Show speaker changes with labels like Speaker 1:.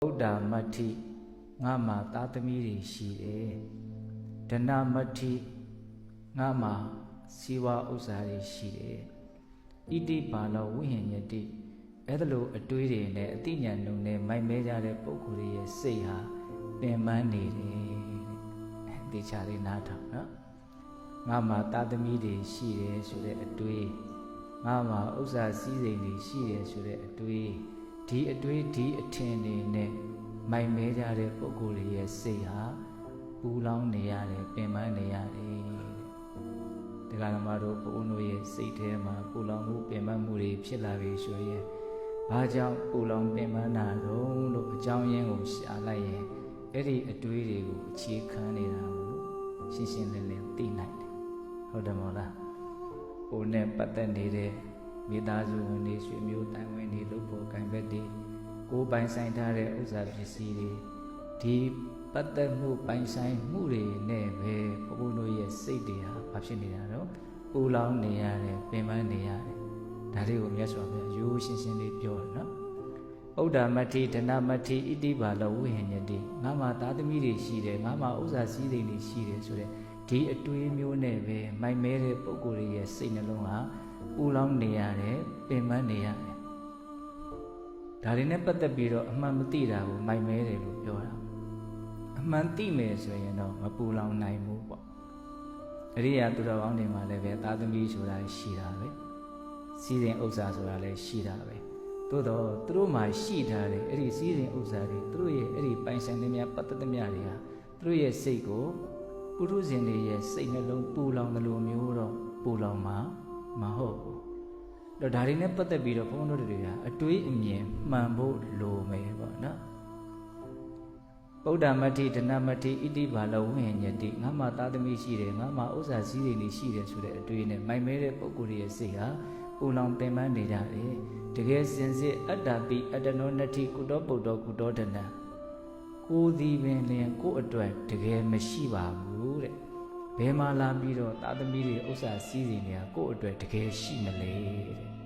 Speaker 1: ဗုဒ္ဓမတ္ထိငါမှာသားသမီးတွေရှိတယ်ဒဏမတ္ထိငါမှာစီဝါဥစ္စာတွေရှိတယ်ဣတိပါလောဝိဟဉ္ယတိအဲ့ဒါလိုအတွေးတွေနဲ့အတိညာဏ်နဲ့မိုက်မဲကြတဲ့ပုဂ္ဂိုလ်ရဲ့စိတ်ဟာပင်ပန်းနေတယ်တေချာလေးနားထောင်နော်ငါမှာသားသမီးတွေရှိတယ်ဆိုတဲ့အတွေးငါမှာဥစ္စာစည်းစိမ်တွေရှိတယ်ဆိုတဲ့အတွေးဒီအတွေးဒီအထင်တွေနဲ့မိုက်မဲကြတဲ့ပုဂ္ဂိုလ်ရဲ့စိတ်ဟာပူလောင်နေရတယ်ပင်ပန်းနေရတယ်တရားဓမ္မတို့ဘုန်းတို့ရဲ့စိတ်ထဲမှာပူလောင်မှုပင်ပန်းမှုတွေဖြစ်လာပြီဆိုရင်ဘာကြောင့်ပူလောင်ပင်ပန်းတာတော့လို့အကြောင်းရင်းကိုရှာလိုက်ရင်အဲ့ဒီအတွေးတွေကိုအခြေခံနေတာကိုရှင်းရှင်းလင်းလင်းသိနိုင်တယ်ဟုတ်တယ်မို့လားဟိုနဲ့ပတ်သက်နေတဲ့မိသားစုဝင်တွေဆွေမျိုးတိုင်ဝင်တွေလုပ်ဖို့ကံဘက်တွေကိုပိုင်ဆိုင်ထားတဲ့ဥစ္စာပစ္စည်းတွေဒီပတ်သက်မှုပိုင်ဆိုင်မှုတွေနဲ့ပဲဘုန်းတို့ရဲ့စိတ်တွေဟာဘာဖြစ်နေတာတော့ပူလောင်နေရတယ်ပင်ပန်းနေရတယ်ဒါတွေကိုမြတ်စွာဘုရားရိုးရှင်းရှင်းလေးပြောတယ်နော်ဗုဒ္ဓမတ္ထိဒဏမတ္ထိဣတိပါလောဝိဟဉ္ယတိငါမှာသားသမီးတွေရှိတယ်ငါမှာဥစ္စာစည်းစိမ်တွေရှိတယ်ဆိုတဲ့ဒီအတွေးမျိုးနဲ့ပဲမိုက်မဲတဲ့ပုဂ္ဂိုလ်ရဲ့စိတ်နှလုံးဟာပူလောင်နေရတယ်ပင်ပန်းနေရတယ်ဒါတွေနဲ့ပတ်သက်ပြီးတော့အမှန်မသိတာကိုမိုက်မဲတယ်လို့ပြောတာအမှန်သိမယ်ဆိုရင်တော့မပူလောင်နိုင်ဘူးပေါ့အရိယာသူတော်ကောင်းတွေမှာလည်းပဲသားသမီးဆိုတာရှိတာပဲစီးစိမ်ဥစ္စာဆိုတာလည်းရှိတာပဲသို့တော့သူတို့မှာရှိထားတယ်အဲ့ဒီစီးစိမ်ဥစ္စာတွေသူတို့ရဲ့အဲ့ဒီပိုင်ဆိုင်သမျှပတ်သက်သမျှတွေဟာသူတို့ရဲ့စိတ်ကိုပုထုဇဉ်တွေရဲ့စိတ်နှလုံးပူလောင်တယ်လို့မျိုးတော့ပူလောင်မှာမဟုတ်ဘူးတော့ဒါတွေနဲ့ပတ်သက်ပြီးတော့ဘုန်းတော်တွေကအတွေးအမြင်မှန်ဖို့လိုမယ်ပေါ့နော်ဗုဒ္ဓမတ္ထိဒဏမတ္ထိဣတိပါလောဝိဟဉ္ယတိငါမှာသားသမီးရှိတယ်ငါမှာဥစ္စာစည်းစိမ်တွေရှိတယ်ဆိုတဲ့အတွေးနဲ့မိုက်မဲတဲ့ပုဂ္ဂိုလ်ရဲ့စိတ်ဟာပူလောင်ပင်ပန်းနေကြတယ်တကယ်စင်စစ်အတ္တပိအတ္တနောနတ္ထိကုတောပုတ္တောကုတောဒဏကိုယ်သည်ပင်လျင်ကိုယ်အတွက်တကယ်မရှိပါဘူးတဲ့ဘယ်မှာလာပြီးတော့သားသမီးတွေဥစ္စာစည်းစိမ်တွေကကိုယ့်အတွက်တကယ်ရှိမလဲတဲ့